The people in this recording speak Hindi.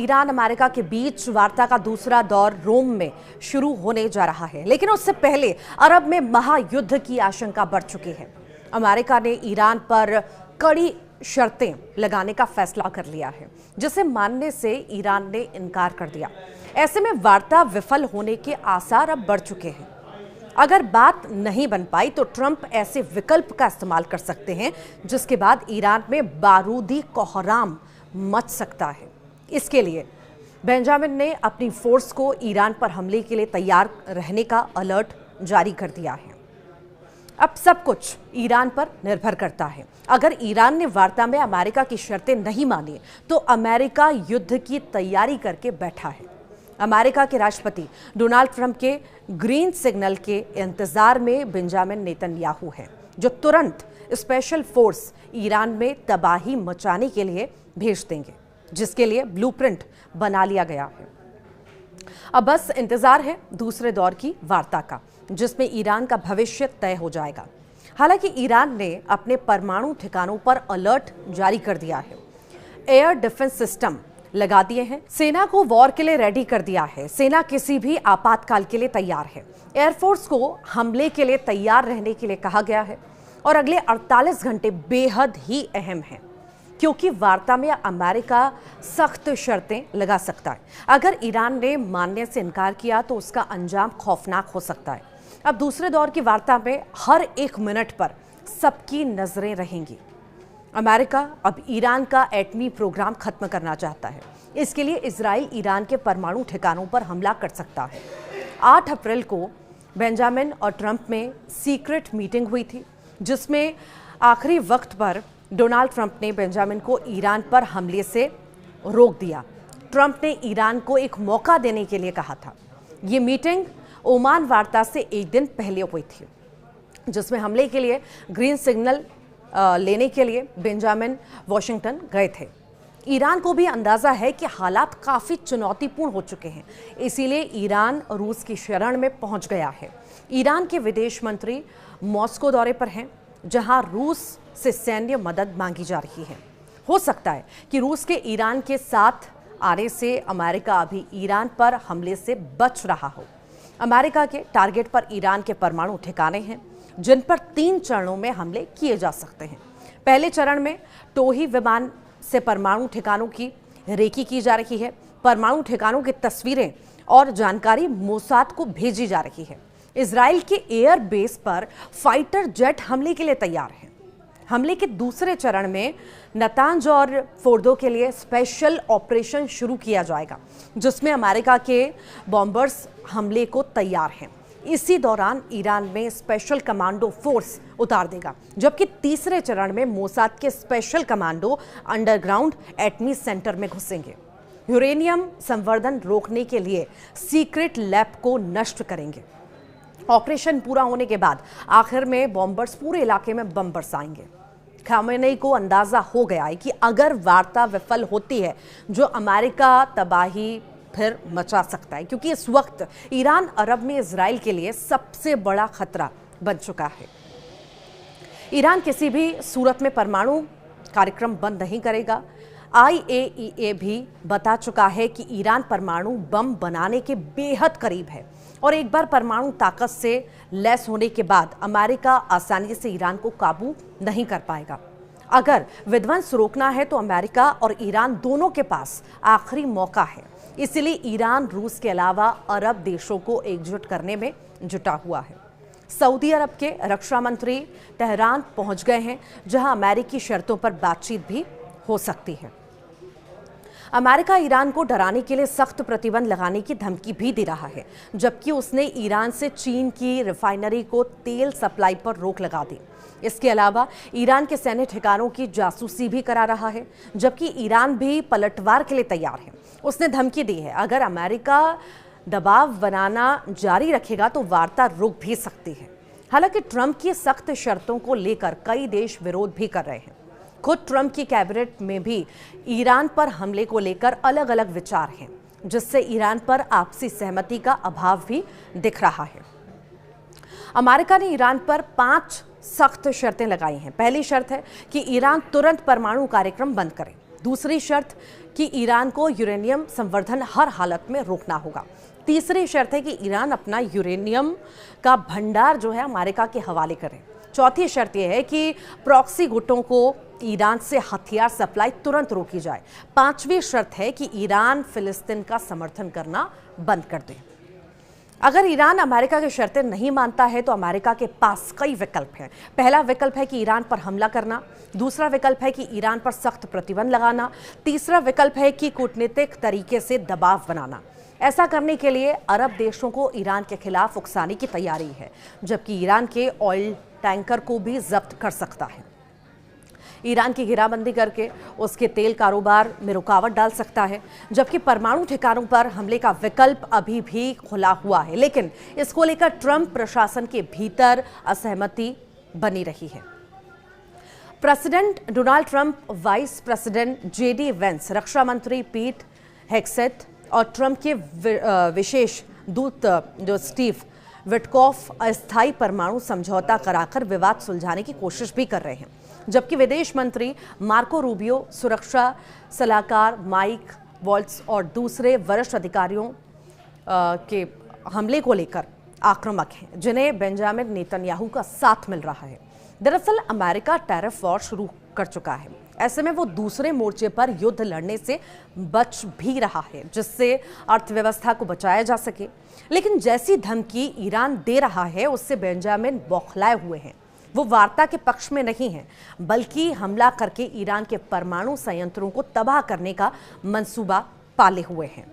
ईरान अमेरिका के बीच वार्ता का दूसरा दौर रोम में शुरू होने जा रहा है, लेकिन उससे पहले अरब में महायुद्ध की आशंका बढ़ चुकी है। अमेरिका ने ईरान पर कड़ी शर्तें लगाने का फैसला कर लिया है, जिसे मानने से ईरान ने इनकार कर दिया। ऐसे में वार्ता विफल होने के आसार अब बढ़ चुके हैं। अगर बात नहीं बन पाई तो ट्रंप ऐसे विकल्प का इस्तेमाल कर सकते हैं जिसके बाद ईरान में बारूदी कोहराम मच सकता है। इसके लिए बेंजामिन ने अपनी फोर्स को ईरान पर हमले के लिए तैयार रहने का अलर्ट जारी कर दिया है। अब सब कुछ ईरान पर निर्भर करता है। अगर ईरान ने वार्ता में अमेरिका की शर्तें नहीं मानी तो अमेरिका युद्ध की तैयारी करके बैठा है। अमेरिका के राष्ट्रपति डोनाल्ड ट्रंप के ग्रीन सिग्नल के इंतजार में बेंजामिन नेतन्याहू हैं, जो तुरंत स्पेशल फोर्स ईरान में तबाही मचाने के लिए भेज देंगे, जिसके लिए ब्लूप्रिंट बना लिया गया है। अब बस इंतजार है दूसरे दौर की वार्ता का, जिसमें ईरान का भविष्य तय हो जाएगा। हालांकि ईरान ने अपने परमाणु ठिकानों पर अलर्ट जारी कर दिया है, एयर डिफेंस सिस्टम लगा दिए हैं, सेना को वॉर के लिए रेडी कर दिया है। सेना किसी भी आपातकाल के लिए तैयार है। एयरफोर्स को हमले के लिए तैयार रहने के लिए कहा गया है और अगले 48 घंटे बेहद ही अहम हैं, क्योंकि वार्ता में अमेरिका सख्त शर्तें लगा सकता है। अगर ईरान ने मानने से इनकार किया तो उसका अंजाम खौफनाक हो सकता है। अब दूसरे दौर की वार्ता में हर एक मिनट पर सबकी नजरें रहेंगी। अमेरिका अब ईरान का एटमी प्रोग्राम खत्म करना चाहता है। इसके लिए इजराइल ईरान के परमाणु ठिकानों पर हमला कर सकता है। 8 अप्रैल को बेंजामिन और ट्रंप में सीक्रेट मीटिंग हुई थी, जिसमें आखिरी वक्त पर डोनाल्ड ट्रंप ने बेंजामिन को ईरान पर हमले से रोक दिया। ट्रंप ने ईरान को एक मौका देने के लिए कहा था। ये मीटिंग ओमान वार्ता से एक दिन पहले हुई थी, जिसमें हमले के लिए ग्रीन सिग्नल लेने के लिए बेंजामिन वॉशिंगटन गए थे। ईरान को भी अंदाजा है कि हालात काफ़ी चुनौतीपूर्ण हो चुके हैं, इसीलिए ईरान रूस की शरण में पहुंच गया है। ईरान के विदेश मंत्री मॉस्को दौरे पर हैं, जहां रूस से सैन्य मदद मांगी जा रही है। हो सकता है कि रूस के ईरान के साथ आने से अमेरिका अभी ईरान पर हमले से बच रहा हो। अमेरिका के टारगेट पर ईरान के परमाणु ठिकाने हैं, जिन पर 3 चरणों में हमले किए जा सकते हैं। पहले चरण में टोही विमान से परमाणु ठिकानों की रेकी की जा रही है। परमाणु ठिकानों की तस्वीरें और जानकारी मोसाद को भेजी जा रही है। इजराइल के एयर बेस पर फाइटर जेट हमले के लिए तैयार हैं। हमले के दूसरे चरण में नतांज और फोर्दो के लिए स्पेशल ऑपरेशन शुरू किया जाएगा, जिसमें अमेरिका के बॉम्बर्स हमले को तैयार हैं। इसी दौरान ईरान में स्पेशल कमांडो फोर्स उतार देगा, जबकि तीसरे चरण में मोसाद के स्पेशल कमांडो अंडरग्राउंड एटमी सेंटर में घुसेंगे। यूरेनियम संवर्धन रोकने के लिए सीक्रेट लैब को नष्ट करेंगे। ऑपरेशन पूरा होने के बाद आखिर में बॉम्बर्स पूरे इलाके में बम बरसाएंगे। खामेनेई को अंदाजा हो गया है कि अगर वार्ता विफल होती है, जो अमेरिका तबाही फिर मचा सकता है, क्योंकि इस वक्त ईरान अरब में इजराइल के लिए सबसे बड़ा खतरा बन चुका है। ईरान किसी भी सूरत में परमाणु कार्यक्रम बंद नहीं करेगा। IAEA भी बता चुका है कि ईरान परमाणु बम बनाने के बेहद करीब है और एक बार परमाणु ताकत से लैस होने के बाद अमेरिका आसानी से ईरान को काबू नहीं कर पाएगा। अगर विध्वंस रोकना है तो अमेरिका और ईरान दोनों के पास आखिरी मौका है। इसलिए ईरान रूस के अलावा अरब देशों को एकजुट करने में जुटा हुआ है। सऊदी अरब के रक्षा मंत्री तेहरान पहुंच गए हैं, जहां अमेरिकी शर्तों पर बातचीत भी हो सकती है। अमेरिका ईरान को डराने के लिए सख्त प्रतिबंध लगाने की धमकी भी दे रहा है, जबकि उसने ईरान से चीन की रिफाइनरी को तेल सप्लाई पर रोक लगा दी। इसके अलावा ईरान के सैन्य ठिकानों की जासूसी भी करा रहा है, जबकि ईरान भी पलटवार के लिए तैयार है। उसने धमकी दी है, अगर अमेरिका दबाव बनाना जारी रखेगा तो वार्ता रुक भी सकती है। हालांकि ट्रंप की सख्त शर्तों को लेकर कई देश विरोध भी कर रहे हैं। खुद ट्रंप की कैबिनेट में भी ईरान पर हमले को लेकर अलग अलग विचार हैं, जिससे ईरान पर आपसी सहमति का अभाव भी दिख रहा है। अमेरिका ने ईरान पर 5 सख्त शर्तें लगाई हैं। पहली शर्त है कि ईरान तुरंत परमाणु कार्यक्रम बंद करे। दूसरी शर्त कि ईरान को यूरेनियम संवर्धन हर हालत में रोकना होगा। तीसरी शर्त है कि ईरान अपना यूरेनियम का भंडार जो है अमेरिका के हवाले करे। चौथी शर्त यह है कि प्रॉक्सी गुटों को ईरान से हथियार सप्लाई तुरंत रोकी जाए। पांचवी शर्त है कि ईरान फिलिस्तीन का समर्थन करना बंद कर दे। अगर ईरान अमेरिका की शर्तें नहीं मानता है तो अमेरिका के पास कई विकल्प हैं। पहला विकल्प है कि ईरान पर हमला करना, दूसरा विकल्प है कि ईरान पर सख्त प्रतिबंध लगाना, तीसरा विकल्प है कि कूटनीतिक तरीके से दबाव बनाना। ऐसा करने के लिए अरब देशों को ईरान के खिलाफ उकसाने की तैयारी है, जबकि ईरान के ऑयल टैंकर को भी जब्त कर सकता है। ईरान की घेराबंदी करके उसके तेल कारोबार में रुकावट डाल सकता है, जबकि परमाणु ठिकानों पर हमले का विकल्प अभी भी खुला हुआ है। लेकिन इसको लेकर ट्रंप प्रशासन के भीतर असहमति बनी रही है। President Donald Trump, vice president JD Vance, रक्षा मंत्री पीट हेग्सेथ और ट्रंप के विशेष दूत जो स्टीव विटकॉफ अस्थायी परमाणु समझौता कराकर विवाद सुलझाने की कोशिश भी कर रहे हैं, जबकि विदेश मंत्री मार्को रूबियो, सुरक्षा सलाहकार माइक वॉल्ट्ज और दूसरे वरिष्ठ अधिकारियों के हमले को लेकर आक्रामक हैं, जिन्हें बेंजामिन नेतन्याहू का साथ मिल रहा है। दरअसल अमेरिका टैरिफ वॉर शुरू कर चुका है। ऐसे में वो दूसरे मोर्चे पर युद्ध लड़ने से बच भी रहा है, जिससे अर्थव्यवस्था को बचाया जा सके। लेकिन जैसी धमकी ईरान दे रहा है, उससे बेंजामिन बौखलाए हुए हैं। वो वार्ता के पक्ष में नहीं है, बल्कि हमला करके ईरान के परमाणु संयंत्रों को तबाह करने का मंसूबा पाले हुए हैं।